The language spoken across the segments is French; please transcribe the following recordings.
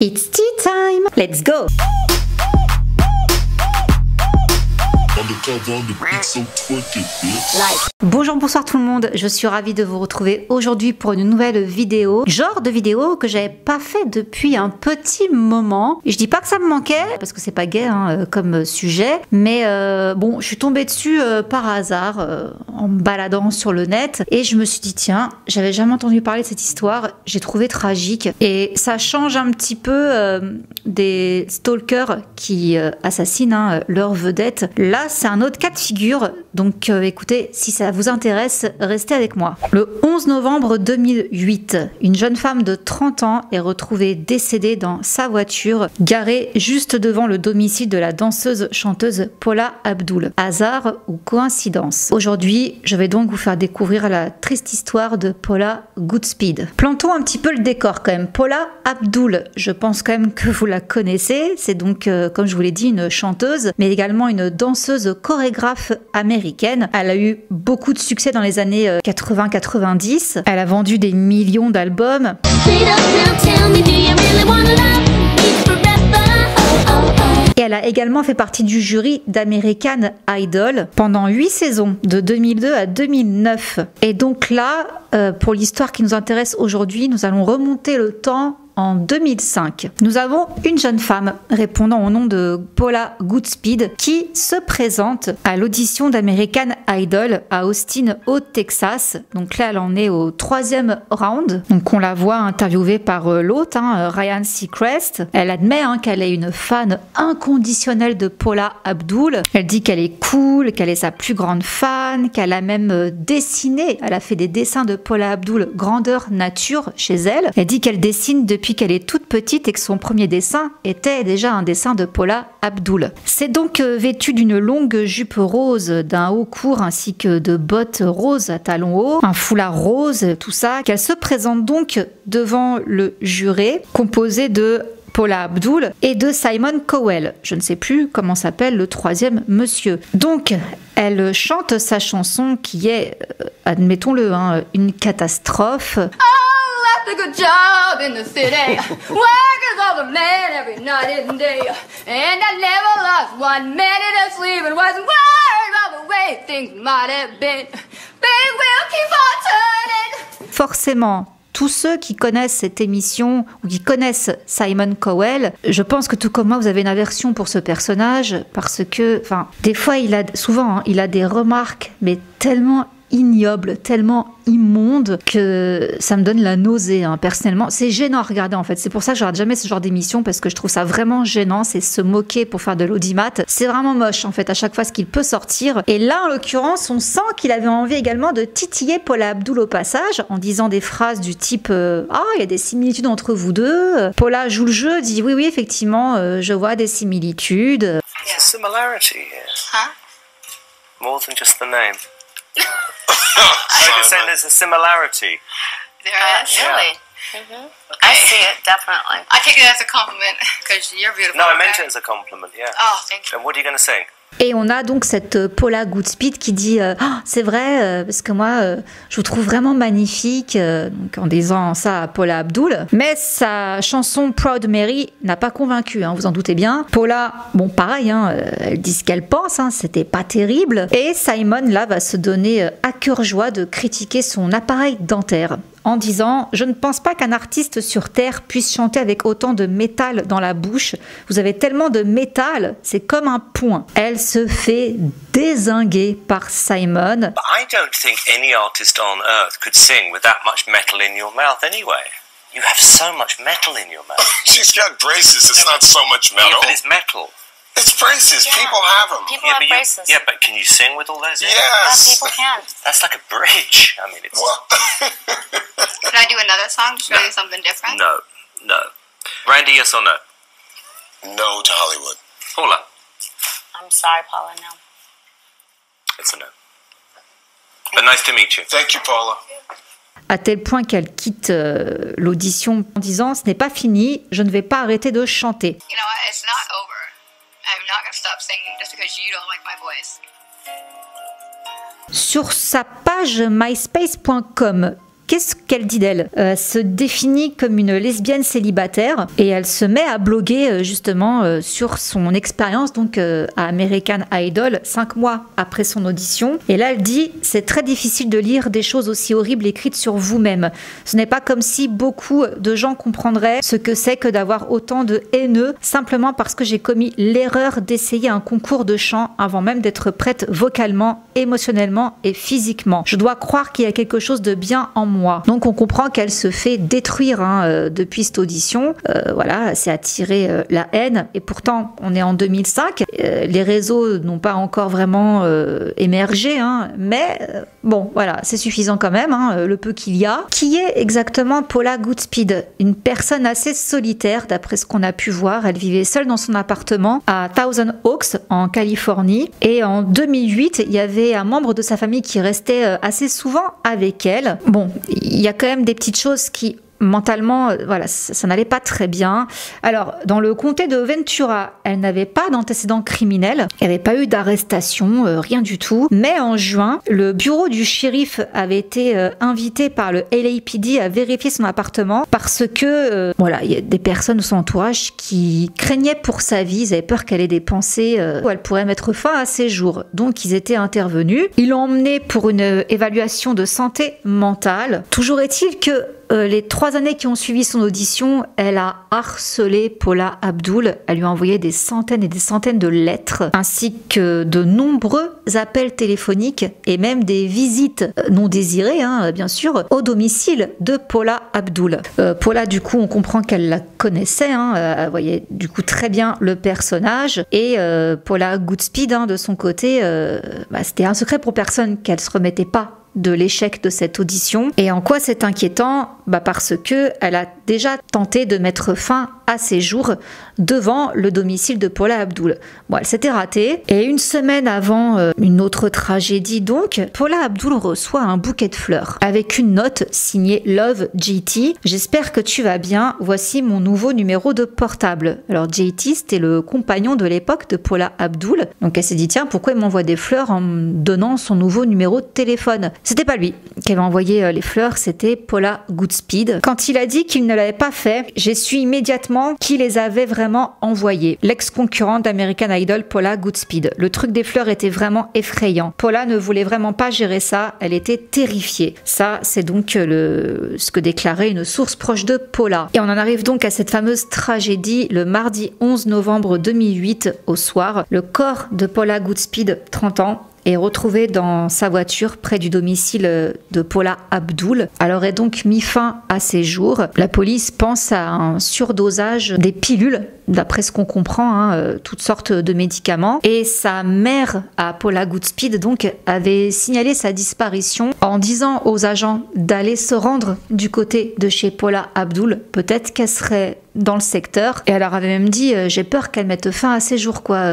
It's tea time! Let's go! Bonjour, bonsoir tout le monde, je suis ravie de vous retrouver aujourd'hui pour une nouvelle vidéo, genre de vidéo que j'avais pas fait depuis un petit moment. Et je dis pas que ça me manquait, parce que c'est pas gay comme sujet, mais bon, je suis tombée dessus par hasard en me baladant sur le net et je me suis dit tiens, j'avais jamais entendu parler de cette histoire, j'ai trouvé tragique et ça change un petit peu des stalkers qui assassinent leur vedette. Là, c'est un autre cas de figure, donc écoutez, si ça vous intéresse, restez avec moi. Le 11 novembre 2008, une jeune femme de 30 ans est retrouvée décédée dans sa voiture, garée juste devant le domicile de la danseuse-chanteuse Paula Abdul. Hasard ou coïncidence? Aujourd'hui, je vais donc vous faire découvrir la triste histoire de Paula Goodspeed. Plantons un petit peu le décor quand même. Paula Abdul, je pense quand même que vous la connaissez, c'est donc, comme je vous l'ai dit, une chanteuse, mais également une danseuse chorégraphe américaine. Elle a eu beaucoup de succès dans les années 80-90. Elle a vendu des millions d'albums. Et elle a également fait partie du jury d'American Idol pendant 8 saisons, de 2002 à 2009. Et donc là, pour l'histoire qui nous intéresse aujourd'hui, nous allons remonter le temps en 2005. Nous avons une jeune femme répondant au nom de Paula Goodspeed qui se présente à l'audition d'American Idol à Austin au Texas. Donc là, elle en est au 3e round. Donc on la voit interviewée par l'hôte, Ryan Seacrest. Elle admet qu'elle est une fan inconditionnelle de Paula Abdul. Elle dit qu'elle est cool, qu'elle est sa plus grande fan, qu'elle a même dessiné, elle a fait des dessins de Paula Abdul grandeur nature chez elle. Elle dit qu'elle dessine depuis qu'elle est toute petite et que son premier dessin était déjà un dessin de Paula Abdul. C'est donc vêtue d'une longue jupe rose, d'un haut court ainsi que de bottes roses à talons hauts, un foulard rose, tout ça, qu'elle se présente donc devant le juré composé de Paula Abdul et de Simon Cowell. Je ne sais plus comment s'appelle le troisième monsieur. Donc, elle chante sa chanson qui est, admettons-le, une catastrophe. A good job in the city, working all the man every night and day, and I never lost 1 minute of sleep and wasn't worried about the way things might have been. Big wheel keep on turning. Forcément, tous ceux qui connaissent cette émission ou qui connaissent Simon Cowell, je pense que tout comme moi, vous avez une aversion pour ce personnage parce que, des fois, il a des remarques, mais tellement ignoble, tellement immonde que ça me donne la nausée personnellement. C'est gênant à regarder en fait. C'est pour ça que je regarde jamais ce genre d'émission parce que je trouve ça vraiment gênant. C'est se moquer pour faire de l'audimat. C'est vraiment moche en fait à chaque fois ce qu'il peut sortir. Et là en l'occurrence on sent qu'il avait envie également de titiller Paula Abdul au passage en disant des phrases du type ah il y a des similitudes entre vous deux. Paula joue le jeu, dit oui effectivement je vois des similitudes. There's a similarity here. Huh? More than just the name. I was saying there's a similarity. There is? Really? Okay. I see it, definitely. I take it as a compliment because you're beautiful. No, I okay? meant it as a compliment, yeah. Oh, thank you. And what are you going to sing? Et on a donc cette Paula Goodspeed qui dit c'est vrai parce que moi je vous trouve vraiment magnifique donc en disant ça à Paula Abdul, mais sa chanson Proud Mary n'a pas convaincu, vous en doutez bien. Paula, bon pareil, elle dit ce qu'elle pense, c'était pas terrible, et Simon là va se donner à cœur joie de critiquer son appareil dentaire en disant « Je ne pense pas qu'un artiste sur Terre puisse chanter avec autant de métal dans la bouche. Vous avez tellement de métal, c'est comme un point. » Elle se fait dézinguer par Simon. But I don't think any artist on earth could sing with that much metal in your mouth anyway. You have so much metal in your mouth. She's got braces. It's not so much metal. Yeah, but it's metal. It's braces. Yeah. People have them. People have braces. Yeah, but can you sing with all those? Yes. Yeah, people can. That's like a bridge. I mean, it's... Well, Can I do another song to show you something different? No. Randy, yes or no? no to Hollywood. Paula? I'm sorry, Paula, no. It's a no. But nice to meet you. Thank you, Paula. À tel point qu'elle quitte l'audition en disant « Ce n'est pas fini, je ne vais pas arrêter de chanter. » You know what? It's not over. I'm not going to stop singing just because you don't like my voice. Sur sa page myspace.com, Qu'est-ce qu'elle dit d'elle? Elle se définit comme une lesbienne célibataire et elle se met à bloguer justement sur son expérience donc à American Idol 5 mois après son audition. Et là elle dit: c'est très difficile de lire des choses aussi horribles écrites sur vous-même. Ce n'est pas comme si beaucoup de gens comprendraient ce que c'est que d'avoir autant de haineux simplement parce que j'ai commis l'erreur d'essayer un concours de chant avant même d'être prête vocalement, émotionnellement et physiquement. Je dois croire qu'il y a quelque chose de bien en moi. Donc on comprend qu'elle se fait détruire depuis cette audition. Voilà, c'est attiré la haine. Et pourtant, on est en 2005. Les réseaux n'ont pas encore vraiment émergé. Mais bon, voilà, c'est suffisant quand même, le peu qu'il y a. Qui est exactement Paula Goodspeed? Une personne assez solitaire, d'après ce qu'on a pu voir. Elle vivait seule dans son appartement à Thousand Oaks, en Californie. Et en 2008, il y avait un membre de sa famille qui restait assez souvent avec elle. Bon, il y a quand même des petites choses qui mentalement, voilà, ça n'allait pas très bien. Alors, dans le comté de Ventura, elle n'avait pas d'antécédents criminels, il n'y avait pas eu d'arrestation, rien du tout. Mais en juin, le bureau du shérif avait été invité par le LAPD à vérifier son appartement parce que, voilà, il y a des personnes de son entourage qui craignaient pour sa vie, ils avaient peur qu'elle ait des pensées où elle pourrait mettre fin à ses jours. Donc, ils étaient intervenus. Ils l'ont emmenée pour une évaluation de santé mentale. Toujours est-il que les 3 années qui ont suivi son audition, elle a harcelé Paula Abdul. Elle lui a envoyé des centaines et des centaines de lettres, ainsi que de nombreux appels téléphoniques et même des visites non désirées, bien sûr, au domicile de Paula Abdul. Paula, du coup, on comprend qu'elle la connaissait, elle voyait du coup très bien le personnage. Et Paula Goodspeed, de son côté, c'était un secret pour personne qu'elle se remettait pas de l'échec de cette audition. Et en quoi c'est inquiétant? Parce que elle a déjà tenté de mettre fin à ses jours devant le domicile de Paula Abdul. Bon, elle s'était ratée. Et une semaine avant une autre tragédie donc, Paula Abdul reçoit un bouquet de fleurs avec une note signée Love JT. J'espère que tu vas bien. Voici mon nouveau numéro de portable. Alors JT, c'était le compagnon de l'époque de Paula Abdul. Donc elle s'est dit, tiens, pourquoi il m'envoie des fleurs en me donnant son nouveau numéro de téléphone? C'était pas lui qui avait envoyé les fleurs, c'était Paula Goodspeed. Quand il a dit qu'il ne l'avait pas fait, j'ai su immédiatement qui les avait vraiment envoyés. L'ex-concurrente d'American Idol, Paula Goodspeed. Le truc des fleurs était vraiment effrayant. Paula ne voulait vraiment pas gérer ça, elle était terrifiée. Ça, c'est donc ce que déclarait une source proche de Paula. Et on en arrive donc à cette fameuse tragédie le mardi 11 novembre 2008 au soir. Le corps de Paula Goodspeed, 30 ans, est retrouvé dans sa voiture près du domicile de Paula Abdul. Elle aurait donc mis fin à ses jours. La police pense à un surdosage des pilules, d'après ce qu'on comprend, toutes sortes de médicaments. Et sa mère, à Paula Goodspeed, donc, avait signalé sa disparition en disant aux agents d'aller se rendre du côté de chez Paula Abdul. Peut-être qu'elle serait dans le secteur. Et elle leur avait même dit, j'ai peur qu'elle mette fin à ses jours, quoi.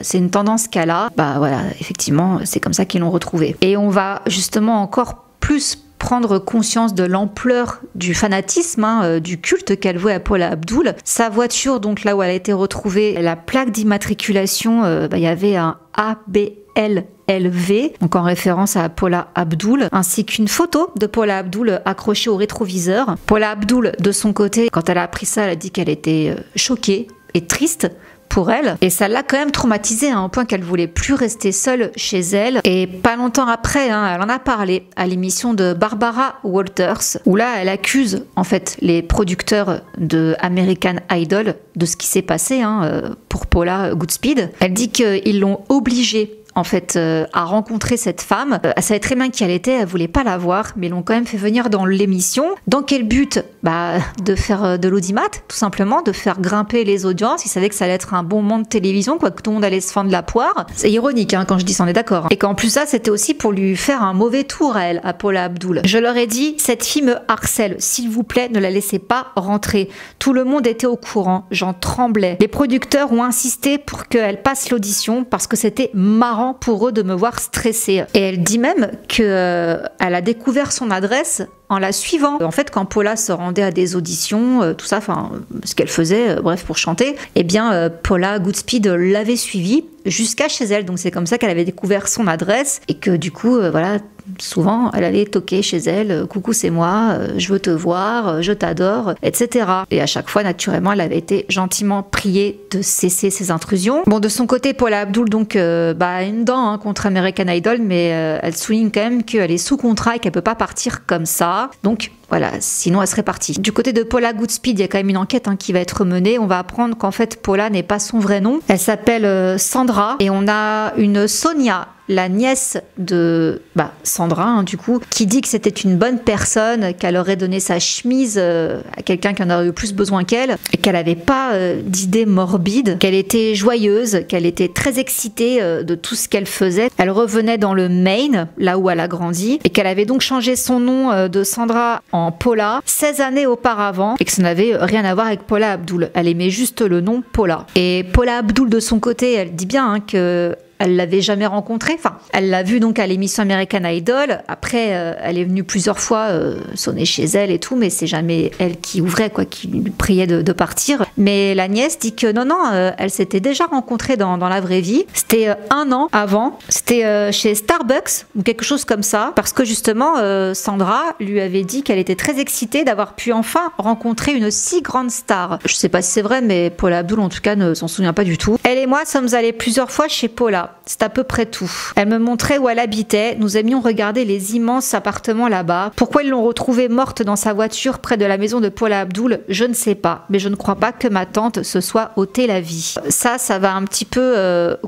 C'est une tendance qu'elle a. Voilà, effectivement, c'est comme ça qu'ils l'ont retrouvée. Et on va justement encore plus prendre conscience de l'ampleur du fanatisme, du culte qu'elle vouait à Paula Abdul. Sa voiture, donc là où elle a été retrouvée, la plaque d'immatriculation, il y avait un ABLLV, donc en référence à Paula Abdul, ainsi qu'une photo de Paula Abdul accrochée au rétroviseur. Paula Abdul, de son côté, quand elle a appris ça, elle a dit qu'elle était choquée et triste pour elle, et ça l'a quand même traumatisée au point qu'elle voulait plus rester seule chez elle. Et pas longtemps après, elle en a parlé à l'émission de Barbara Walters, où là elle accuse en fait les producteurs de American Idol de ce qui s'est passé pour Paula Goodspeed. Elle dit qu'ils l'ont obligée en fait à rencontrer cette femme. Elle savait très bien qui elle était, elle voulait pas la voir, mais ils l'ont quand même fait venir dans l'émission. Dans quel but? De faire de l'audimat, tout simplement, de faire grimper les audiences. Ils savaient que ça allait être un bon moment de télévision, quoi, que tout le monde allait se fendre la poire. C'est ironique quand je dis ça, on est d'accord. Et qu'en plus ça, c'était aussi pour lui faire un mauvais tour à elle, à Paula Abdul. Je leur ai dit, cette fille me harcèle, s'il vous plaît, ne la laissez pas rentrer. Tout le monde était au courant, j'en tremblais. Les producteurs ont insisté pour qu'elle passe l'audition parce que c'était marrant pour eux de me voir stressée. Et elle dit même qu'elle a découvert son adresse en la suivant. En fait, quand Paula se rendait à des auditions, tout ça, ce qu'elle faisait, bref, pour chanter, Paula Goodspeed l'avait suivie jusqu'à chez elle. Donc c'est comme ça qu'elle avait découvert son adresse et que du coup, souvent, elle allait toquer chez elle, coucou c'est moi, je veux te voir, je t'adore, etc. Et à chaque fois, naturellement, elle avait été gentiment priée de cesser ces intrusions. Bon, de son côté, Paula Abdul, donc, a une dent contre American Idol, mais elle souligne quand même qu'elle est sous contrat et qu'elle peut pas partir comme ça. Donc, voilà, sinon elle serait partie. Du côté de Paula Goodspeed, il y a quand même une enquête qui va être menée. On va apprendre qu'en fait, Paula n'est pas son vrai nom. Elle s'appelle Sandra et on a une Sonia, la nièce de Sandra, du coup, qui dit que c'était une bonne personne, qu'elle aurait donné sa chemise à quelqu'un qui en aurait eu plus besoin qu'elle, et qu'elle n'avait pas d'idées morbides, qu'elle était joyeuse, qu'elle était très excitée de tout ce qu'elle faisait. Elle revenait dans le Maine, là où elle a grandi, et qu'elle avait donc changé son nom de Sandra en Paula 16 années auparavant, et que ça n'avait rien à voir avec Paula Abdul. Elle aimait juste le nom Paula. Et Paula Abdul, de son côté, elle dit bien que elle l'avait jamais rencontré. Enfin, elle l'a vu donc à l'émission American Idol. Après, elle est venue plusieurs fois sonner chez elle et tout, mais c'est jamais elle qui ouvrait, qui lui priait de partir. Mais la nièce dit que non, elle s'était déjà rencontrée dans la vraie vie. C'était 1 an avant. C'était chez Starbucks ou quelque chose comme ça, parce que justement, Sandra lui avait dit qu'elle était très excitée d'avoir pu enfin rencontrer une si grande star. Je sais pas si c'est vrai, mais Paula Abdul en tout cas ne s'en souvient pas du tout. Elle et moi sommes allés plusieurs fois chez Paula. C'est à peu près tout. Elle me montrait où elle habitait. Nous aimions regarder les immenses appartements là-bas. Pourquoi ils l'ont retrouvée morte dans sa voiture près de la maison de Paula Abdul, je ne sais pas. Mais je ne crois pas que ma tante se soit ôté la vie. Ça va un petit peu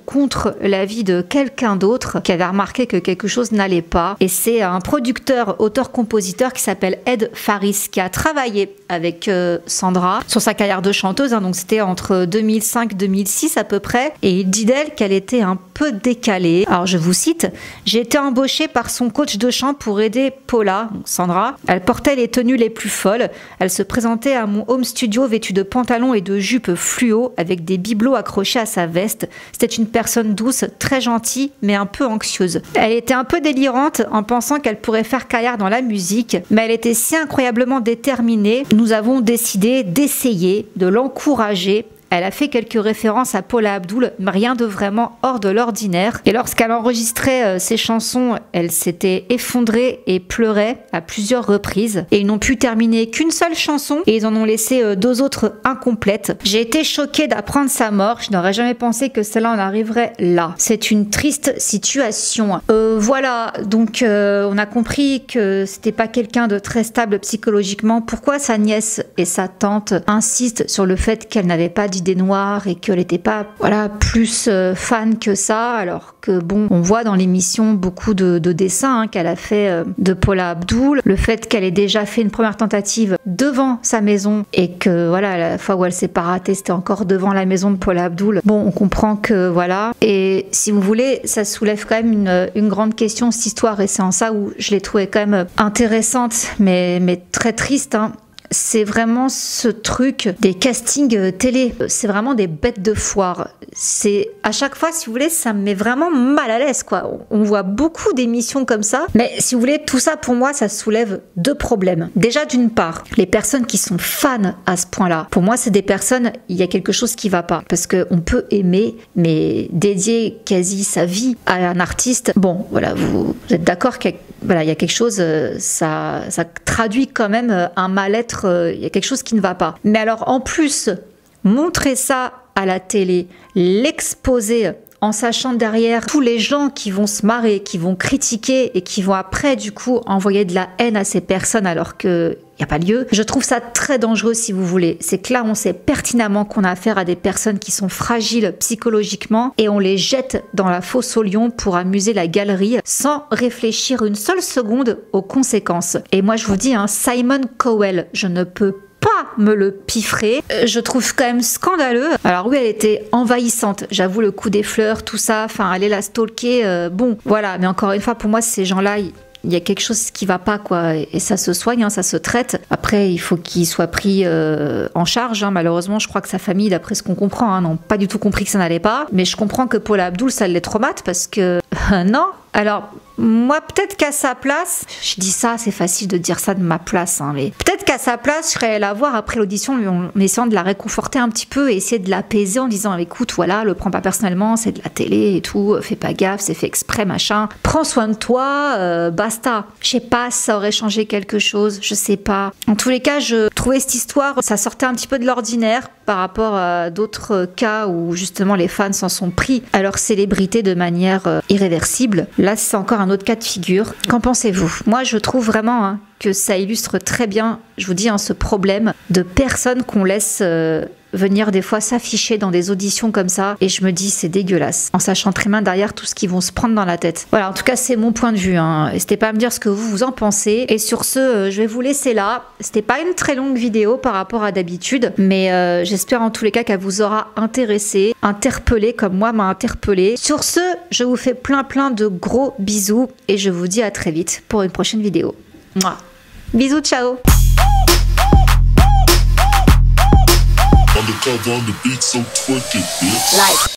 contre l'avis de quelqu'un d'autre qui avait remarqué que quelque chose n'allait pas. Et c'est un producteur, auteur-compositeur qui s'appelle Ed Faris, qui a travaillé avec Sandra sur sa carrière de chanteuse. Donc c'était entre 2005-2006 à peu près. Et il dit d'elle qu'elle était un peu décalée. Alors je vous cite: j'ai été embauchée par son coach de chant pour aider Paula, Sandra. Elle portait les tenues les plus folles. Elle se présentait à mon home studio vêtue de pantalons et de jupes fluo avec des bibelots accrochés à sa veste. C'était une personne douce, très gentille, mais un peu anxieuse. Elle était un peu délirante en pensant qu'elle pourrait faire carrière dans la musique, mais elle était si incroyablement déterminée. Nous avons décidé d'essayer, de l'encourager. Elle a fait quelques références à Paula Abdul, mais rien de vraiment hors de l'ordinaire. Et lorsqu'elle enregistrait ses chansons, elle s'était effondrée et pleurait à plusieurs reprises. Et ils n'ont pu terminer qu'une seule chanson et ils en ont laissé 2 autres incomplètes. J'ai été choquée d'apprendre sa mort. Je n'aurais jamais pensé que cela en arriverait là. C'est une triste situation. Voilà, donc on a compris que c'était pas quelqu'un de très stable psychologiquement. Pourquoi sa nièce et sa tante insistent sur le fait qu'elle n'avait pas d'idée noire et qu'elle n'était pas plus fan que ça, alors que bon, on voit dans l'émission beaucoup de dessins qu'elle a fait de Paula Abdul, le fait qu'elle ait déjà fait une première tentative devant sa maison et que la fois où elle s'est pas ratée, c'était encore devant la maison de Paula Abdul. Bon, on comprend que et si vous voulez, ça soulève quand même une grande question, cette histoire, et c'est en ça où je l'ai trouvée quand même intéressante mais très triste. C'est vraiment ce truc des castings télé. C'est vraiment des bêtes de foire. C'est à chaque fois, si vous voulez, ça me met vraiment mal à l'aise, On voit beaucoup d'émissions comme ça. Mais si vous voulez, tout ça, pour moi, ça soulève 2 problèmes. Déjà, d'une part, les personnes qui sont fans à ce point-là, pour moi, c'est des personnes, il y a quelque chose qui va pas. Parce qu'on peut aimer, mais dédier quasi sa vie à un artiste. Bon, vous êtes d'accord qu'il y a quelque chose, ça traduit quand même un mal-être, il y a quelque chose qui ne va pas. Mais alors en plus, montrer ça à la télé, l'exposer en sachant derrière tous les gens qui vont se marrer, qui vont critiquer et qui vont après du coup envoyer de la haine à ces personnes alors que il n'y a pas lieu. Je trouve ça très dangereux si vous voulez. C'est que là, on sait pertinemment qu'on a affaire à des personnes qui sont fragiles psychologiquement et on les jette dans la fosse aux lions pour amuser la galerie sans réfléchir une seule seconde aux conséquences. Et moi, je vous dis, Simon Cowell, je ne peux pas me le piffrer. Je trouve quand même scandaleux. Alors oui, elle était envahissante. J'avoue, le coup des fleurs, tout ça, aller la stalker, bon, voilà. Mais encore une fois, pour moi, ces gens-là, il y a quelque chose qui va pas, et ça se soigne, ça se traite. Après, il faut qu'il soit pris en charge. Malheureusement, je crois que sa famille, d'après ce qu'on comprend, n'ont pas du tout compris que ça n'allait pas. Mais je comprends que Paula Abdul, ça les traumate parce que non, Alors, moi, peut-être qu'à sa place, je dis ça, c'est facile de dire ça de ma place, hein, mais peut-être qu'à sa place, je serais allée la voir après l'audition en essayant de la réconforter un petit peu et essayer de l'apaiser en disant écoute, voilà, le prends pas personnellement, c'est de la télé et tout, fais pas gaffe, c'est fait exprès, machin. Prends soin de toi, basta. Je sais pas si ça aurait changé quelque chose, je sais pas. En tous les cas, je trouvais cette histoire, ça sortait un petit peu de l'ordinaire par rapport à d'autres cas où justement les fans s'en sont pris à leur célébrité de manière irréversible. Là, c'est encore un autre cas de figure. Qu'en pensez-vous? Moi, je trouve vraiment que ça illustre très bien, je vous dis, ce problème de personnes qu'on laisse venir des fois s'afficher dans des auditions comme ça, et je me dis c'est dégueulasse, en sachant très bien derrière tout ce qu'ils vont se prendre dans la tête. Voilà, en tout cas c'est mon point de vue, hein. N'hésitez pas à me dire ce que vous en pensez, et sur ce je vais vous laisser là. C'était pas une très longue vidéo par rapport à d'habitude, mais j'espère en tous les cas qu'elle vous aura intéressé, interpellé comme moi m'a interpellé. Sur ce, je vous fais plein de gros bisous, et je vous dis à très vite pour une prochaine vidéo. Mouah. Bisous, ciao. Undercover on the beat, so twerk it, bitch. Like.